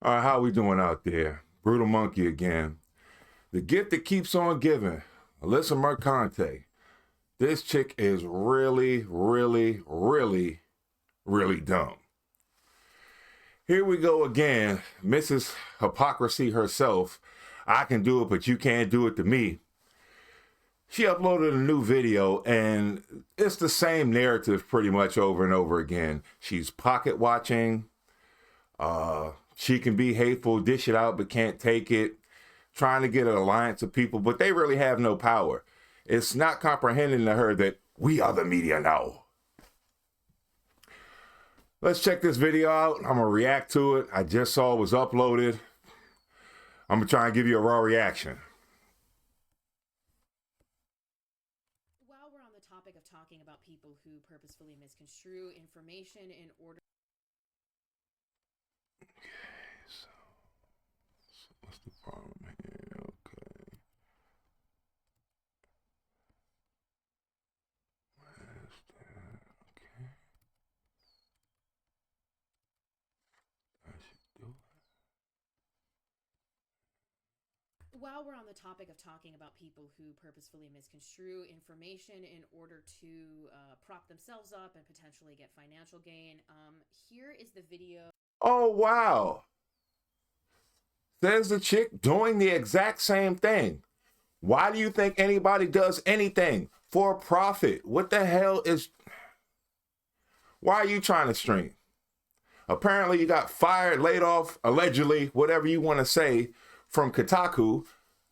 All right, how we doing out there? Brutal Monkey again. The gift that keeps on giving. Alyssa Mercante. This chick is really, really, really, really dumb. Here we go again. Mrs. Hypocrisy herself. I can do it, but you can't do it to me. She uploaded a new video, and it's the same narrative pretty much over and over again. She's pocket watching. She can be hateful, dish it out, but can't take it. Trying to get an alliance of people, but they really have no power. It's not comprehending to her that we are the media now. Let's check this video out. I'm gonna react to it. I just saw it was uploaded. I'm gonna try and give you a raw reaction. While we're on the topic of talking about people who purposefully misconstrue information in order... So what's the problem here? Okay. Where's that? Okay. I should do it. While we're on the topic of talking about people who purposefully misconstrue information in order to prop themselves up and potentially get financial gain, here is the video. Oh, wow. There's the chick doing the exact same thing. Why do you think anybody does anything for profit? What the hell is... Why are you trying to stream? Apparently you got fired, laid off, allegedly, whatever you want to say, from Kotaku.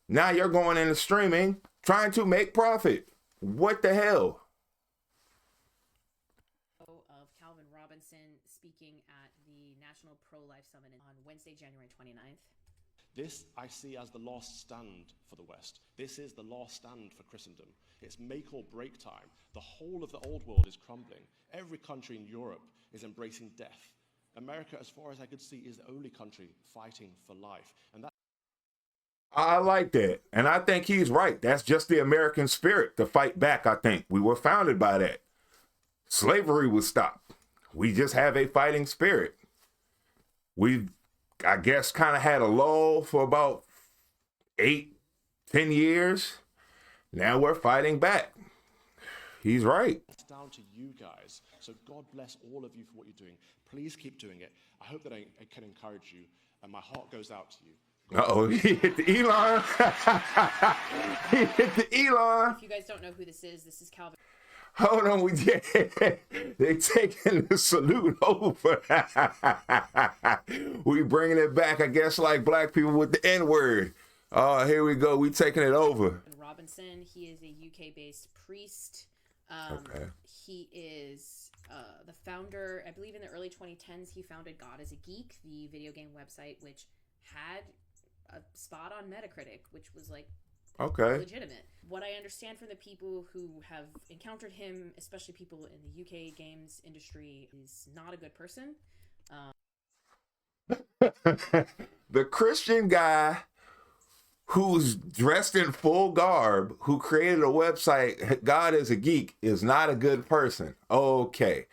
Now you're going into streaming, trying to make profit. What the hell? Of Calvin Robinson speaking at the National Pro-Life Summit on Wednesday, January 29th. This I see as the last stand for the West. This is the last stand for Christendom. It's make or break time. The whole of the old world is crumbling. Every country in Europe is embracing death. America, as far as I could see, is the only country fighting for life. And that I like that. And I think he's right. That's just the American spirit to fight back, I think. We were founded by that. Slavery was stopped. We just have a fighting spirit. We've, I guess, kind of had a lull for about 8-10 years. Now we're fighting back. He's right. it's down to you guys. So God bless all of you for what you're doing. Please keep doing it. I hope that I can encourage you. And my heart goes out to you. Uh-oh, he hit the Elon. He hit the Elon. If you guys don't know who this is Calvin. Hold on, they taking the salute over. We bringing it back, I guess, like black people with the N-word. Oh, here we go. We taking it over. Robinson, he is a UK-based priest. Okay. He is the founder, I believe in the early 2010s, he founded God is a Geek, the video game website, which had a spot on Metacritic, which was like okay, legitimate. What I understand from the people who have encountered him, especially people in the UK games industry, is not a good person. The Christian guy who's dressed in full garb, who created a website, God is a Geek, is not a good person. Okay.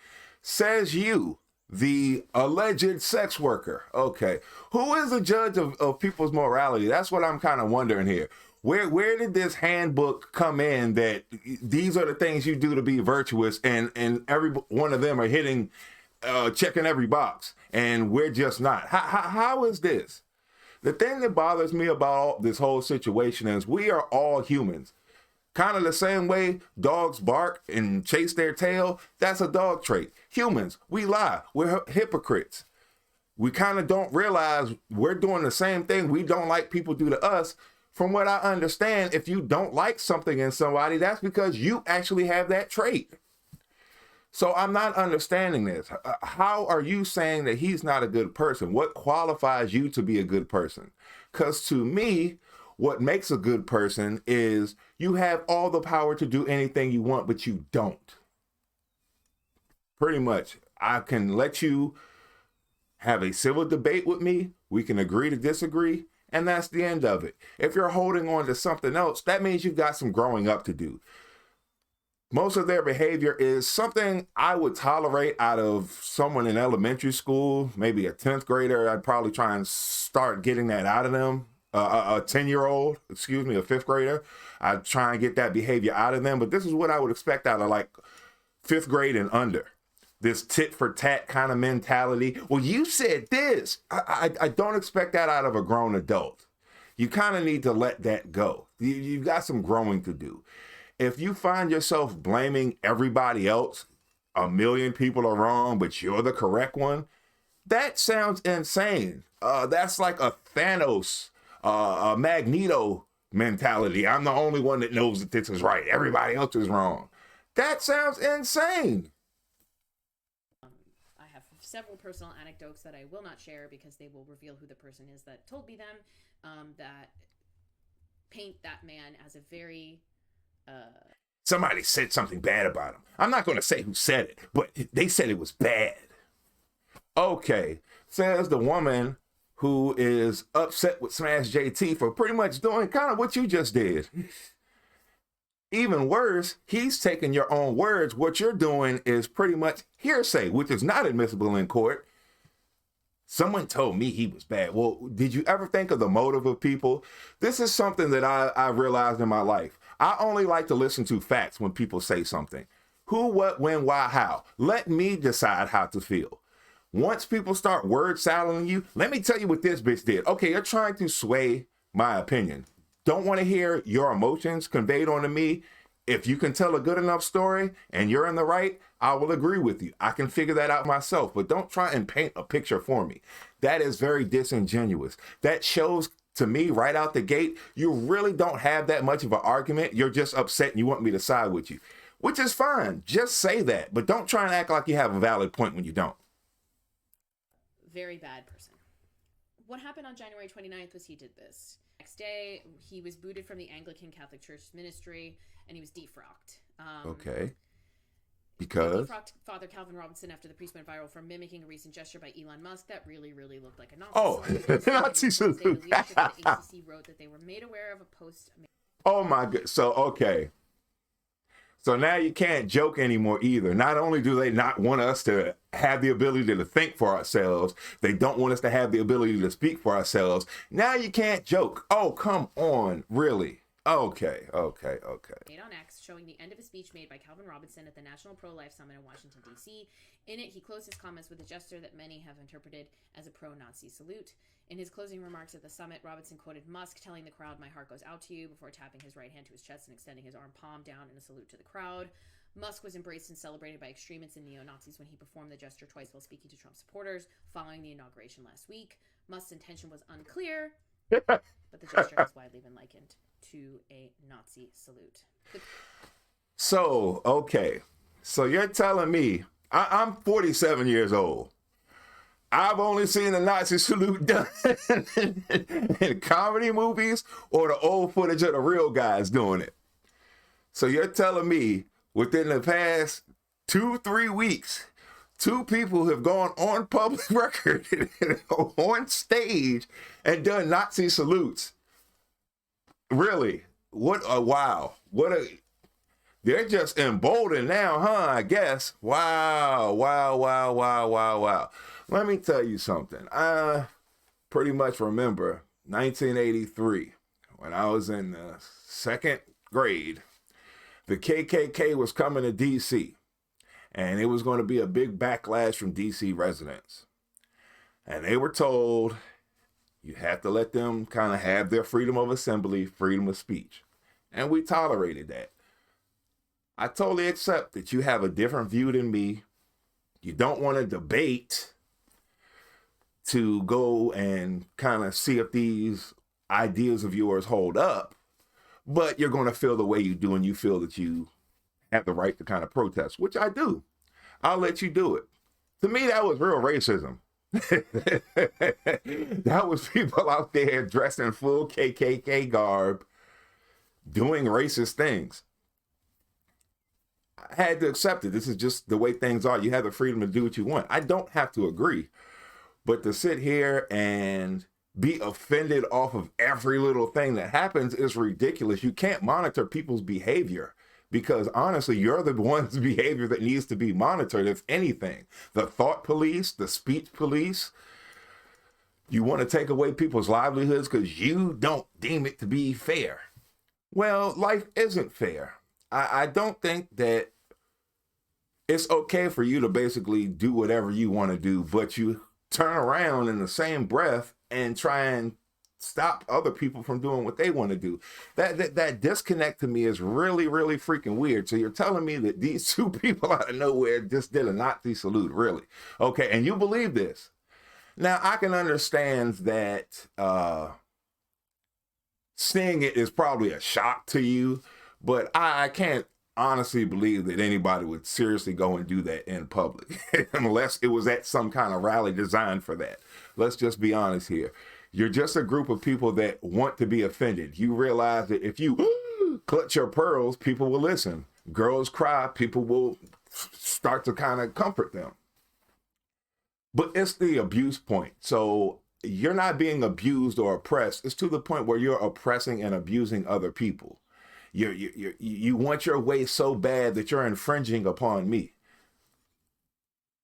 Says you, the alleged sex worker. Okay. Who is the judge of people's morality? That's what I'm kind of wondering here. Where did this handbook come in that these are the things you do to be virtuous, and every one of them are hitting, checking every box, and we're just not? How is this? The thing that bothers me about this whole situation is we are all humans. Kind of the same way dogs bark and chase their tail, that's a dog trait. Humans, we lie. We're hypocrites. We kind of don't realize we're doing the same thing we don't like people do to us. From what I understand, if you don't like something in somebody, that's because you actually have that trait. So I'm not understanding this. How are you saying that he's not a good person? What qualifies you to be a good person? Because to me, what makes a good person is you have all the power to do anything you want, but you don't. Pretty much. I can let you have a civil debate with me. We can agree to disagree. And that's the end of it. If you're holding on to something else, that means you've got some growing up to do. most of their behavior is something I would tolerate out of someone in elementary school, maybe a 10th grader. I'd probably try and start getting that out of them. A 10-year-old, excuse me, a 5th grader. I'd try and get that behavior out of them. But this is what I would expect out of like 5th grade and under. This tit for tat kind of mentality. Well, you said this. I don't expect that out of a grown adult. You kind of need to let that go. You've got some growing to do. If you find yourself blaming everybody else, a million people are wrong, but you're the correct one, that sounds insane. That's like a Thanos, a Magneto mentality. I'm the only one that knows that this is right. Everybody else is wrong. That sounds insane. I have several personal anecdotes that I will not share because they will reveal who the person is that told me them, that paint that man as a very... Somebody said something bad about him. I'm not going to say who said it, but they said it was bad. Okay, says the woman who is upset with Smash JT for pretty much doing kind of what you just did. Even worse, he's taking your own words. What you're doing is pretty much hearsay, which is not admissible in court. Someone told me he was bad. Well, did you ever think of the motive of people? This is something that I realized in my life. I only like to listen to facts when people say something. Who, what, when, why, how. Let me decide how to feel. Once people start word saddling you, let me tell you what this bitch did. Okay, you're trying to sway my opinion. Don't want to hear your emotions conveyed onto me. If you can tell a good enough story and you're in the right, I will agree with you. I can figure that out myself, but don't try and paint a picture for me. That is very disingenuous. That shows to me right out the gate, you really don't have that much of an argument. You're just upset and you want me to side with you, which is fine. Just say that, but don't try and act like you have a valid point when you don't. Very bad person. What happened on January 29th was he did this. Next day, he was booted from the Anglican Catholic Church ministry and he was defrocked. Okay. Because? He defrocked Father Calvin Robinson after the priest went viral for mimicking a recent gesture by Elon Musk that really, really looked like a Nazi. Oh, Nazi salute. The leadership of the ACC wrote that they were made aware of a post. Oh my God. So, okay. So now you can't joke anymore either. Not only do they not want us to have the ability to think for ourselves, they don't want us to have the ability to speak for ourselves. Now you can't joke. Oh, come on. Really? Okay. Made on X, showing the end of a speech made by Calvin Robinson at the National Pro-Life Summit in Washington, D.C. In it, he closed his comments with a gesture that many have interpreted as a pro-Nazi salute. In his closing remarks at the summit, Robinson quoted Musk, telling the crowd, "My heart goes out to you," before tapping his right hand to his chest and extending his arm palm down in a salute to the crowd. Musk was embraced and celebrated by extremists and neo-Nazis when he performed the gesture twice while speaking to Trump supporters following the inauguration last week. Musk's intention was unclear, but the gesture has widely been likened to a Nazi salute. So, okay. So you're telling me, I'm 47 years old. I've only seen the Nazi salute done in comedy movies or the old footage of the real guys doing it. So you're telling me within the past 2-3 weeks, 2 people have gone on public record on stage and done Nazi salutes. Really? What a wow. They're just emboldened now, huh? I guess. Wow. Let me tell you something. I pretty much remember 1983 when I was in the 2nd grade. The KKK was coming to D.C. and it was going to be a big backlash from D.C. residents. And they were told you have to let them kind of have their freedom of assembly, freedom of speech. And we tolerated that. I totally accept that you have a different view than me. You don't want to debate to go and kind of see if these ideas of yours hold up, but you're going to feel the way you do and you feel that you have the right to kind of protest, which I do. I'll let you do it. To me, that was real racism. That was people out there dressed in full KKK garb doing racist things. I had to accept it. This is just the way things are. You have the freedom to do what you want. I don't have to agree. But to sit here and be offended off of every little thing that happens is ridiculous. You can't monitor people's behavior. because honestly, you're the one's behavior that needs to be monitored, if anything. The thought police, the speech police, you want to take away people's livelihoods because you don't deem it to be fair. Well, life isn't fair. I don't think that it's okay for you to basically do whatever you want to do, but you turn around in the same breath and try and stop other people from doing what they want to do. That disconnect to me is really, really freaking weird. So you're telling me that these two people out of nowhere just did a Nazi salute, really? Okay, and you believe this. Now, I can understand that seeing it is probably a shock to you, but I can't honestly believe that anybody would seriously go and do that in public unless it was at some kind of rally designed for that. Let's just be honest here. You're just a group of people that want to be offended. You realize that if you clutch your pearls, people will listen. Girls cry, people will start to kind of comfort them. But it's the abuse point. So you're not being abused or oppressed. It's to the point where you're oppressing and abusing other people. You want your way so bad that you're infringing upon me.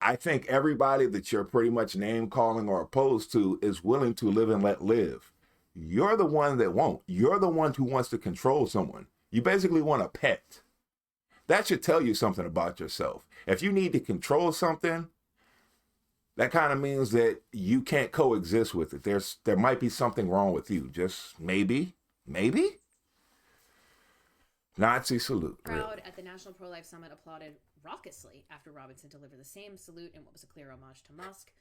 I think everybody that you're pretty much name calling or opposed to is willing to live and let live. You're the one that won't. You're the one who wants to control someone. You basically want a pet. That should tell you something about yourself. If you need to control something, that kind of means that you can't coexist with it. There might be something wrong with you. Just maybe. Nazi salute. Crowd really. at the National Pro-Life Summit applauded raucously after Robinson delivered the same salute in what was a clear homage to Musk.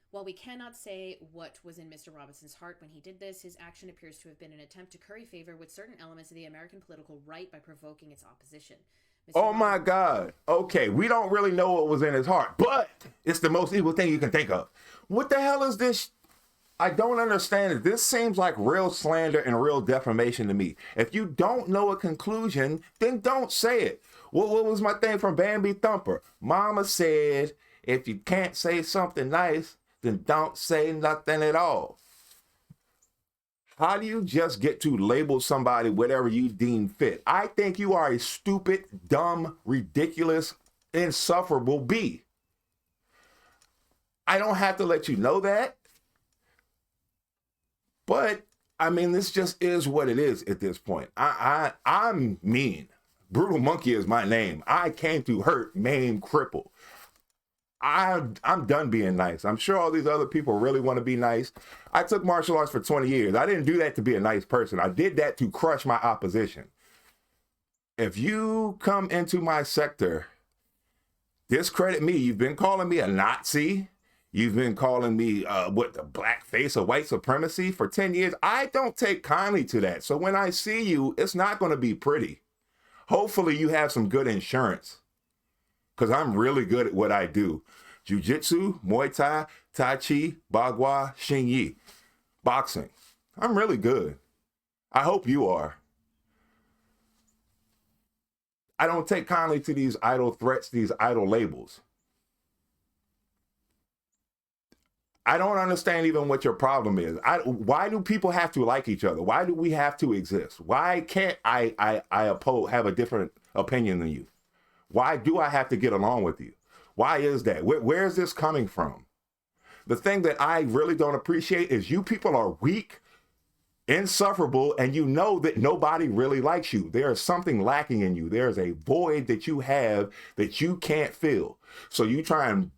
While we cannot say what was in Mr. Robinson's heart when he did this, his action appears to have been an attempt to curry favor with certain elements of the American political right by provoking its opposition. Oh my God. Okay, we don't really know what was in his heart, but it's the most evil thing you can think of. What the hell is this? I don't understand it. This seems like real slander and real defamation to me. If you don't know a conclusion, then don't say it. What was my thing from Bambi Thumper? Mama said, if you can't say something nice, then don't say nothing at all. How do you just get to label somebody whatever you deem fit? I think you are a stupid, dumb, ridiculous, insufferable bee. I don't have to let you know that. But, I mean, this just is what it is at this point. I'm mean. Brutal Monkey is my name. I came to hurt, maim, cripple. I'm done being nice. I'm sure all these other people really want to be nice. I took martial arts for 20 years. I didn't do that to be a nice person. I did that to crush my opposition. If you come into my sector, discredit me. You've been calling me a Nazi. You've been calling me, the black face of white supremacy for 10 years. I don't take kindly to that. So when I see you, it's not going to be pretty. Hopefully you have some good insurance, because I'm really good at what I do. Jiu-Jitsu, Muay Thai, Tai Chi, Bagua, Xing Yi, boxing. I'm really good. I hope you are. I don't take kindly to these idle threats, these idle labels. I don't understand even what your problem is. Why do people have to like each other? Why do we have to exist? Why can't I have a different opinion than you? Why do I have to get along with you? Why is that? Where is this coming from? The thing that I really don't appreciate is you people are weak, insufferable, and you know that nobody really likes you. There is something lacking in you. There is a void that you have that you can't fill. So you try and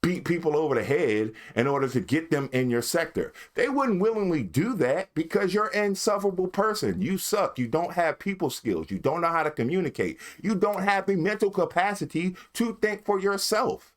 beat people over the head in order to get them in your sector. They wouldn't willingly do that because you're an insufferable person. You suck. You don't have people skills. You don't know how to communicate. You don't have the mental capacity to think for yourself.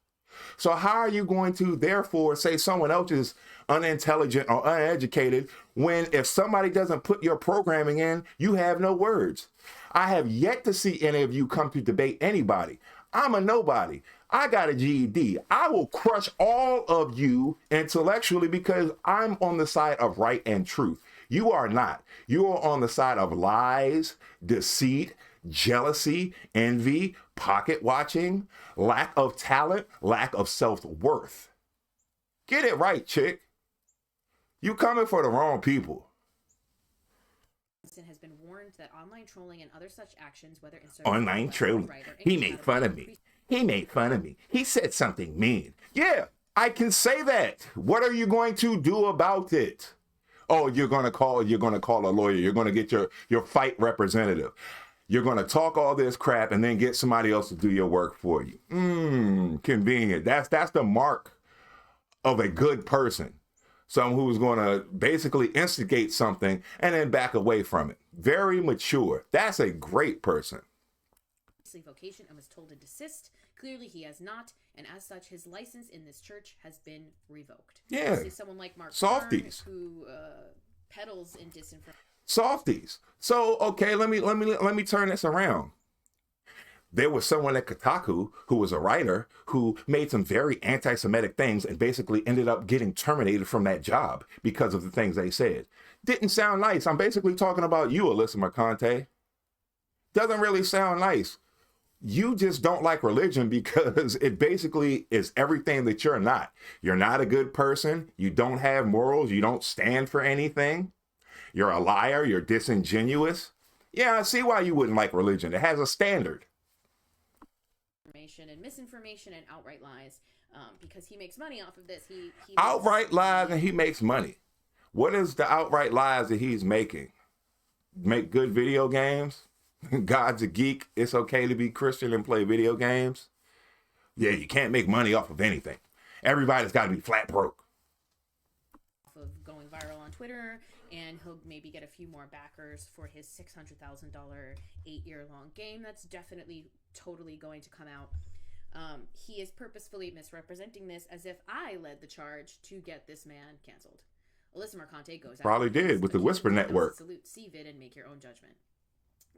So how are you going to therefore say someone else is unintelligent or uneducated when if somebody doesn't put your programming in, you have no words? I have yet to see any of you come to debate anybody. I'm a nobody. I got a GED. I will crush all of you intellectually because I'm on the side of right and truth. You are not. You are on the side of lies, deceit, jealousy, envy, pocket watching, lack of talent, lack of self-worth. Get it right, chick. You coming for the wrong people. has been warned that online trolling and other such actions, whether in Online trolling. He made fun of me. He made fun of me. He said something mean. Yeah, I can say that. What are you going to do about it? Oh, you're going to call a lawyer. You're going to get your fight representative. You're going to talk all this crap and then get somebody else to do your work for you. Convenient. That's the mark of a good person. Someone who's going to basically instigate something and then back away from it. Very mature. That's a great person. Vocation and was told to desist. Clearly he has not, and as such his license in this church has been revoked. Yeah. Someone like Mark Softies. who peddles in disinformation. Softies. So okay, let me turn this around. There was someone at Kotaku who was a writer who made some very anti-Semitic things and basically ended up getting terminated from that job because of the things they said. Didn't sound nice. I'm basically talking about you, Alyssa Mercante. Doesn't really sound nice. You just don't like religion because it basically is everything that you're not. You're not a good person. You don't have morals. You don't stand for anything. You're a liar. You're disingenuous. Yeah, I see why you wouldn't like religion. It has a standard. And misinformation and outright lies, because he makes money off of this. He outright lies and he makes money. What is the outright lies that he's making? Make good video games? God's a geek. It's okay to be Christian and play video games. Yeah, you can't make money off of anything. Everybody's got to be flat broke. Of going viral on Twitter, and he'll maybe get a few more backers for his $600,000 8-year-long game. That's definitely totally going to come out. He is purposefully misrepresenting this as if I led the charge to get this man canceled. Alyssa Mercante goes out. Probably did with the Whisper Network. Salute, see vid, and make your own judgment.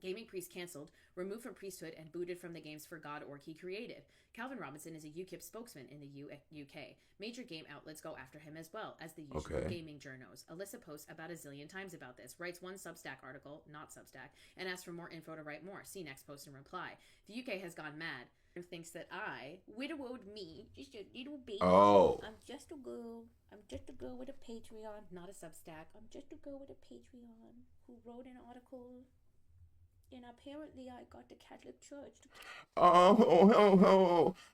Gaming priest canceled, removed from priesthood, and booted from the Games for God org he created. Calvin Robinson is a UKIP spokesman in the UK. Major game outlets go after him as well as the usual gaming journos. Alyssa posts about a zillion times about this, writes one Substack article, not Substack, and asks for more info to write more. See next post and reply. The UK has gone mad and thinks that I, widowed me, just a little baby. Oh. I'm just a girl. I'm just a girl with a Patreon, not a Substack. I'm just a girl with a Patreon who wrote an article. And apparently I got the Catholic Church.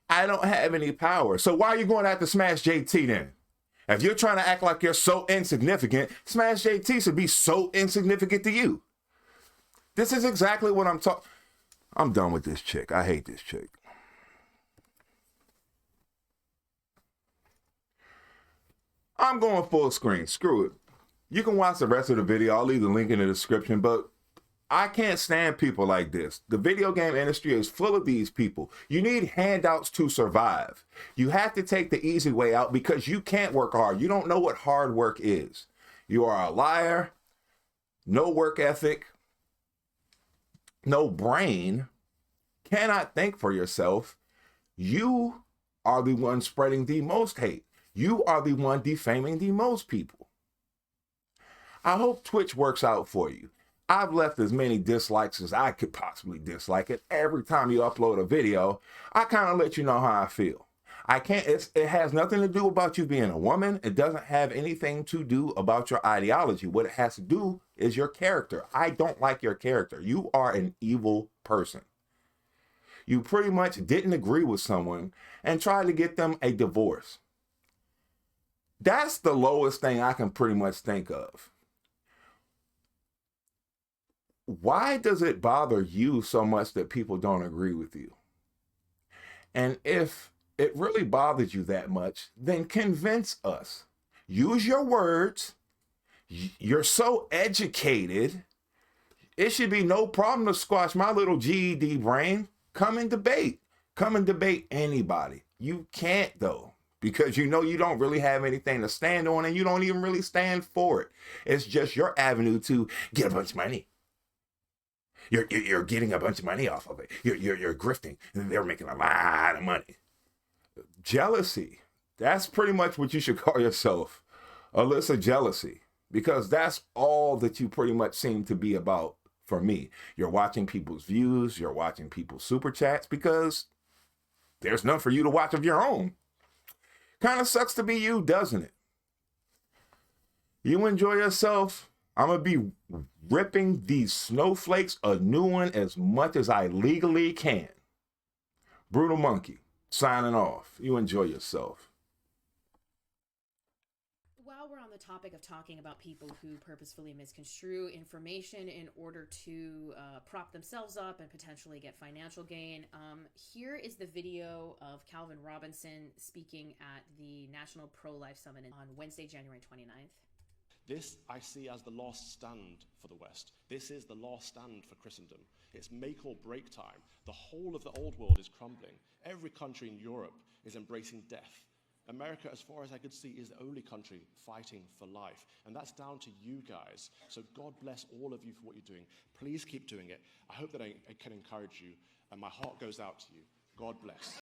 I don't have any power. So why are you going after Smash JT then? If you're trying to act like you're so insignificant, Smash JT should be so insignificant to you. This is exactly what I'm talking. I'm done with this chick. I hate this chick. I'm going full screen. Screw it. You can watch the rest of the video. I'll leave the link in the description, but I can't stand people like this. The video game industry is full of these people. You need handouts to survive. You have to take the easy way out because you can't work hard. You don't know what hard work is. You are a liar, no work ethic, no brain, cannot think for yourself. You are the one spreading the most hate. You are the one defaming the most people. I hope Twitch works out for you. I've left as many dislikes as I could possibly dislike it. Every time you upload a video, I kind of let you know how I feel. It has nothing to do about you being a woman. It doesn't have anything to do about your ideology. What it has to do is your character. I don't like your character. You are an evil person. You pretty much didn't agree with someone and tried to get them a divorce. That's the lowest thing I can pretty much think of. Why does it bother you so much that people don't agree with you? And if it really bothers you that much, then convince us. Use your words. You're so educated. It should be no problem to squash my little GED brain. Come and debate. Come and debate anybody. You can't, though, because you know you don't really have anything to stand on and you don't even really stand for it. It's just your avenue to get a bunch of money. You're getting a bunch of money off of it. You're grifting. They're making a lot of money. Jealousy. That's pretty much what you should call yourself. Alyssa Jealousy. Because that's all that you pretty much seem to be about for me. You're watching people's views. You're watching people's super chats because there's none for you to watch of your own. Kind of sucks to be you, doesn't it? You enjoy yourself. I'm going to be ripping these snowflakes a new one as much as I legally can. Brutal Monkey, signing off. You enjoy yourself. While we're on the topic of talking about people who purposefully misconstrue information in order to prop themselves up and potentially get financial gain, here is the video of Calvin Robinson speaking at the National Pro-Life Summit on Wednesday, January 29th. This I see as the last stand for the West. This is the last stand for Christendom. It's make or break time. The whole of the old world is crumbling. Every country in Europe is embracing death. America, as far as I could see, is the only country fighting for life. And that's down to you guys. So God bless all of you for what you're doing. Please keep doing it. I hope that I can encourage you. And my heart goes out to you. God bless.